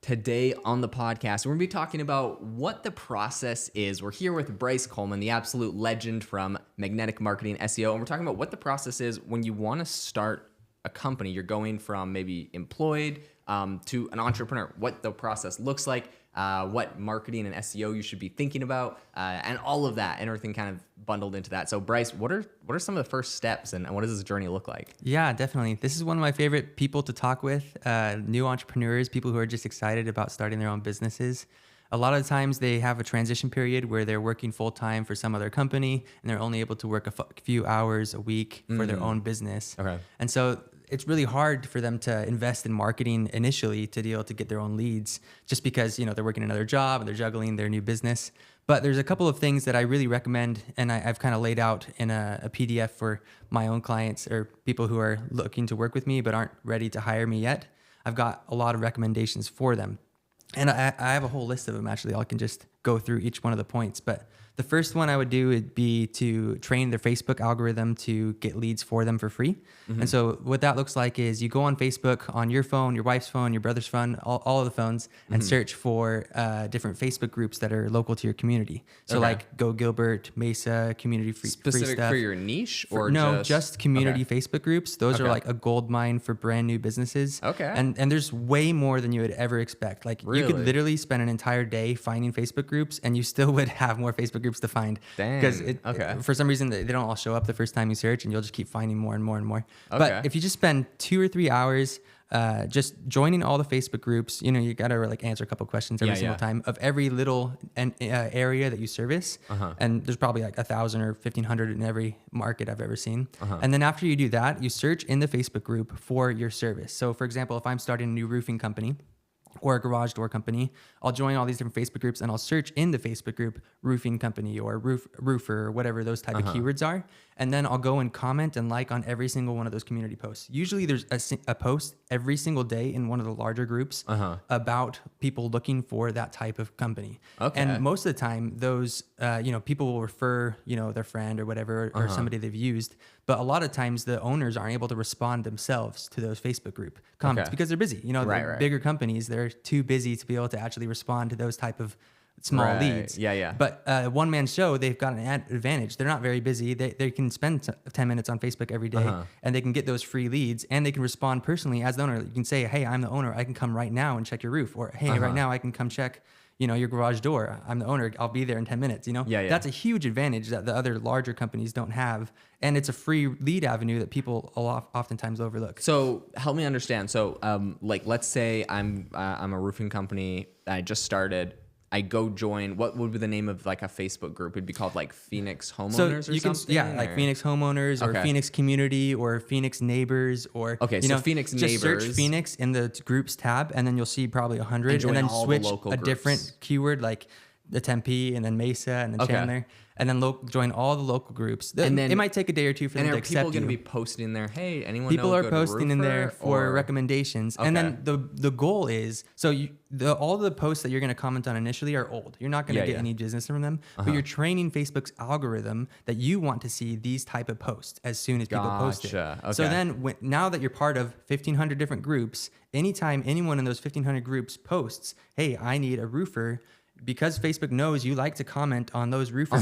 Today on the podcast, we're going to be talking about what the process is. We're here with Bryce Coleman, the absolute legend from Magnetic Marketing SEO, and we're talking about what the process is when you want to start a company. You're going from maybe employed to an entrepreneur, what the process looks like, what marketing and SEO you should be thinking about, and all of that, and everything kind of bundled into that. So Bryce, what are some of the first steps, and what does this journey look like? Yeah, definitely. This is one of my favorite people to talk with, new entrepreneurs, people who are just excited about starting their own businesses. A lot of times they have a transition period where they're working full-time for some other company and they're only able to work a few hours a week for their own business. Okay. And so it's really hard for them to invest in marketing initially to be able to get their own leads just because, they're working another job and they're juggling their new business. But there's a couple of things that I really recommend, and I've kind of laid out in a PDF for my own clients or people who are looking to work with me but aren't ready to hire me yet. I've got a lot of recommendations for them. And I have a whole list of them, actually. I can just go through each one of the points. But the first one I would do would be to train their Facebook algorithm to get leads for them for free. Mm-hmm. And so what that looks like is you go on Facebook on your phone, your wife's phone, your brother's phone, all of the phones, and search for different Facebook groups that are local to your community. So like Go Gilbert, Mesa, community free stuff. Specific for your niche or no, just community Facebook groups. Those are like a gold mine for brand new businesses. Okay. And there's way more than you would ever expect. Like you could literally spend an entire day finding Facebook groups and you still would have more Facebook groups to find. Dang. Because for some reason they don't all show up the first time you search, and you'll just keep finding more and more and more. Okay. But if you just spend 2 or 3 hours just joining all the Facebook groups, you got to like answer a couple questions every single time of every little area that you service. And there's probably like 1,000 or 1,500 in every market I've ever seen. And then after you do that, you search in the Facebook group for your service. So for example, if I'm starting a new roofing company or a garage door company, I'll join all these different Facebook groups and I'll search in the Facebook group roofing company or roofer or whatever those type of keywords are. And then I'll go and comment and like on every single one of those community posts. Usually there's a post every single day in one of the larger groups about people looking for that type of company. Okay. And most of the time those, people will refer, their friend or whatever, or somebody they've used. But a lot of times the owners aren't able to respond themselves to those Facebook group comments because they're busy. The bigger companies, they're too busy to be able to actually respond to those type of small leads. Yeah. But one man show, they've got an advantage. They're not very busy. They can spend 10 minutes on Facebook every day and they can get those free leads and they can respond personally as the owner. You can say, hey, I'm the owner. I can come right now and check your roof. Or hey, right now I can come check your garage door. I'm the owner. I'll be there in 10 minutes. That's a huge advantage that the other larger companies don't have. And it's a free lead avenue that people oftentimes overlook. So help me understand. So let's say I'm a roofing company. I just started. I go join. What would be the name of like a Facebook group? It'd be called like Phoenix Homeowners or something? Like Phoenix Homeowners or Phoenix Community or Phoenix Neighbors or so Phoenix Neighbors. Just search Phoenix in the groups tab and then you'll see probably 100 and then switch a different keyword like the Tempe and then Mesa and then Chandler. And then join all the local groups. And then it might take a day or two for them to accept you. And are people going to be posting there? Hey, anyone people know are posting in there for recommendations. And then the goal is, all the posts that you're going to comment on initially are old. You're not going to get any business from them, but you're training Facebook's algorithm that you want to see these type of posts as soon as people post it. Okay. So then now that you're part of 1,500 different groups, anytime anyone in those 1,500 groups posts, hey, I need a roofer, because Facebook knows you like to comment on those roofer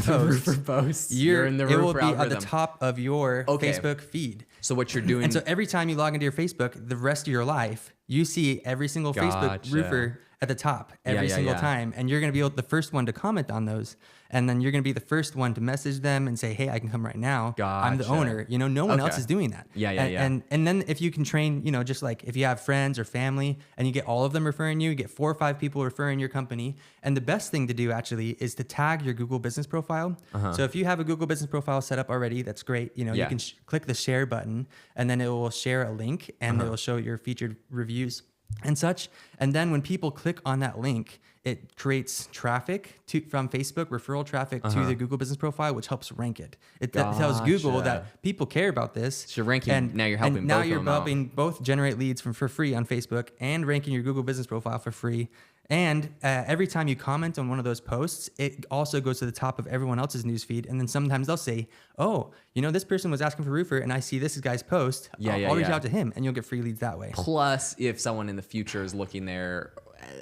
posts, you're in the roofer it will be algorithm. at the top of your Facebook feed. So what you're doing... And so every time you log into your Facebook, the rest of your life, you see every single Facebook roofer at the top every single time. And you're going to be the first one to comment on those. And then you're going to be the first one to message them and say, hey, I can come right now. I'm the owner. No one else is doing that. And then if you can train, just like if you have friends or family and you get all of them referring you get 4 or 5 people referring your company. And the best thing to do actually is to tag your Google business profile. So if you have a Google business profile set up already, that's great. You can click the share button and then it will share a link and it will show your featured reviews and such. And then when people click on that link, it creates traffic from Facebook, referral traffic to the Google business profile, which helps rank it. It tells Google that people care about this. So you're ranking, and now you're helping and now you're helping both generate leads for free on Facebook and ranking your Google business profile for free. And every time you comment on one of those posts, it also goes to the top of everyone else's newsfeed. And then sometimes they'll say, oh, this person was asking for a roofer and I see this guy's post. I'll reach out to him and you'll get free leads that way. Plus, if someone in the future is looking there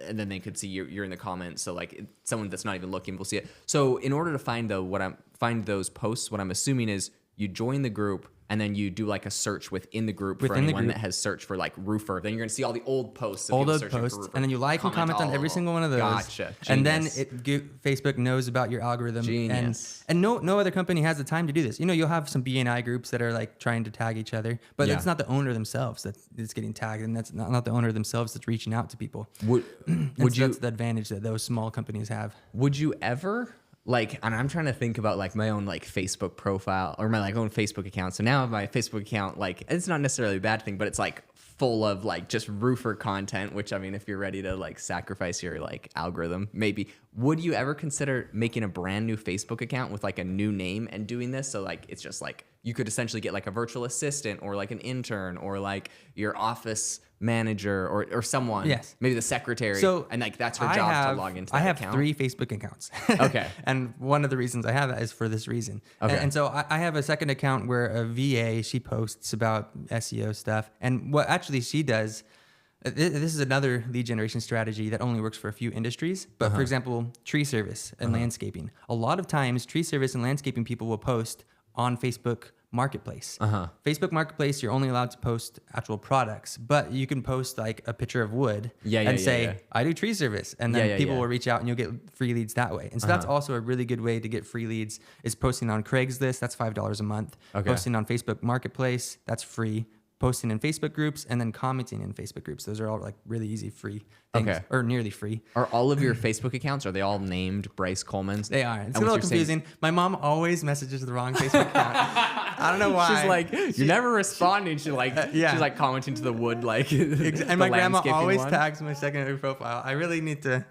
and then they could see you're in the comments. So like someone that's not even looking will see it. So in order to find those posts, what I'm assuming is you join the group and then you do like a search within the group for anyone that has searched for like roofer. Then you're going to see all the old posts. All those posts. And then you like and comment on every single one of those. Gotcha. And then Facebook knows about your algorithm. Genius. And no other company has the time to do this. You know, you'll have some BNI groups that are like trying to tag each other, but it's not the owner themselves that's getting tagged, and that's not the owner themselves that's reaching out to people. That's the advantage that those small companies have. Would you ever... Like, and I'm trying to think about like my own like Facebook profile or my like own Facebook account. So now my Facebook account, like it's not necessarily a bad thing, but it's like full of like just roofer content, which I mean, if you're ready to like sacrifice your like algorithm, maybe. Would you ever consider making a brand new Facebook account with like a new name and doing this? So like, it's just like, you could essentially get like a virtual assistant or like an intern or like your office manager or someone, maybe the secretary. So and like that's her job to log into that account. I have 3 Facebook accounts. Okay. And one of the reasons I have that is for this reason. Okay. And so I have a second account where a VA, she posts about SEO stuff. And what actually she does, this is another lead generation strategy that only works for a few industries. But for example, tree service and landscaping. A lot of times tree service and landscaping people will post on Facebook Marketplace. Facebook Marketplace, you're only allowed to post actual products, but you can post like a picture of wood and say, I do tree service. And then people will reach out and you'll get free leads that way. And so that's also a really good way to get free leads is posting on Craigslist. That's $5 a month. Posting on Facebook Marketplace, that's free. Posting in Facebook groups and then commenting in Facebook groups. Those are all like really easy free things or nearly free. Are all of your Facebook accounts, are they all named Bryce Coleman's? They are. It's a little confusing. My mom always messages the wrong Facebook account. I don't know why. She's like, you're never responding. She's like, she's like commenting to the wood, like, and my grandma always tags my secondary profile. I really need to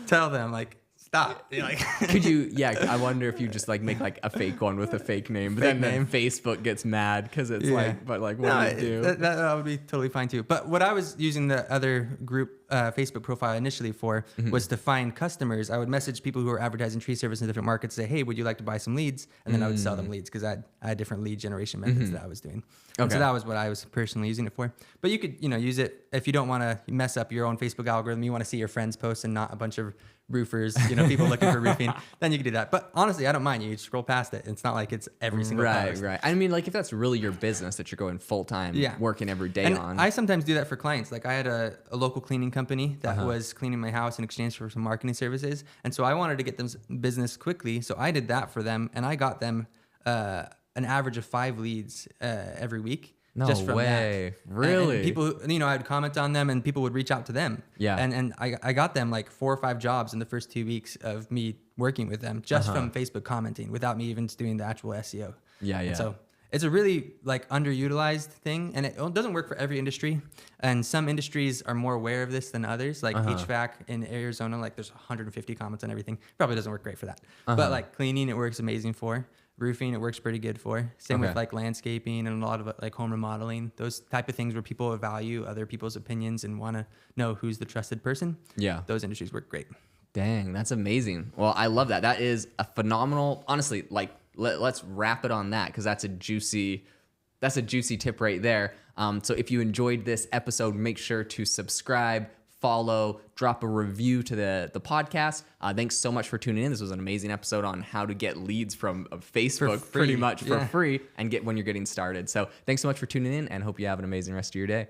tell them like, stop. Like, could you? Yeah, I wonder if you just like make like a fake one with a fake name, but then Facebook gets mad because it's like, but like, what do you do? That would be totally fine too. But what I was using the other group Facebook profile initially for was to find customers. I would message people who are advertising tree service in different markets, say, hey, would you like to buy some leads? And then I would sell them leads because I had different lead generation methods that I was doing. And so that was what I was personally using it for. But you could, use it if you don't want to mess up your own Facebook algorithm. You want to see your friends post and not a bunch of roofers, people looking for roofing, then you can do that. But honestly, I don't mind. You scroll past it. It's not like it's every single post. Right. I mean, like if that's really your business that you're going full time, working every day on. I sometimes do that for clients. Like I had a local cleaning company that was cleaning my house in exchange for some marketing services. And so I wanted to get them business quickly. So I did that for them and I got them an average of 5 leads every week. No just from way. That. Really? And people, I'd comment on them and people would reach out to them. Yeah. And I got them like 4 or 5 jobs in the first 2 weeks of me working with them just from Facebook commenting without me even doing the actual SEO. Yeah. And so it's a really like underutilized thing and it doesn't work for every industry. And some industries are more aware of this than others. Like HVAC in Arizona, like there's 150 comments on everything. Probably doesn't work great for that. But like cleaning, it works amazing for. Roofing, it works pretty good for. Same with like landscaping and a lot of like home remodeling. Those type of things where people value other people's opinions and want to know who's the trusted person. Yeah. Those industries work great. Dang, that's amazing. Well, I love that. That is a phenomenal, honestly, like let's wrap it on that because that's a juicy tip right there. So if you enjoyed this episode, make sure to subscribe, follow, drop a review to the podcast. Thanks so much for tuning in. This was an amazing episode on how to get leads from Facebook pretty much for free and get when you're getting started. So thanks so much for tuning in and hope you have an amazing rest of your day.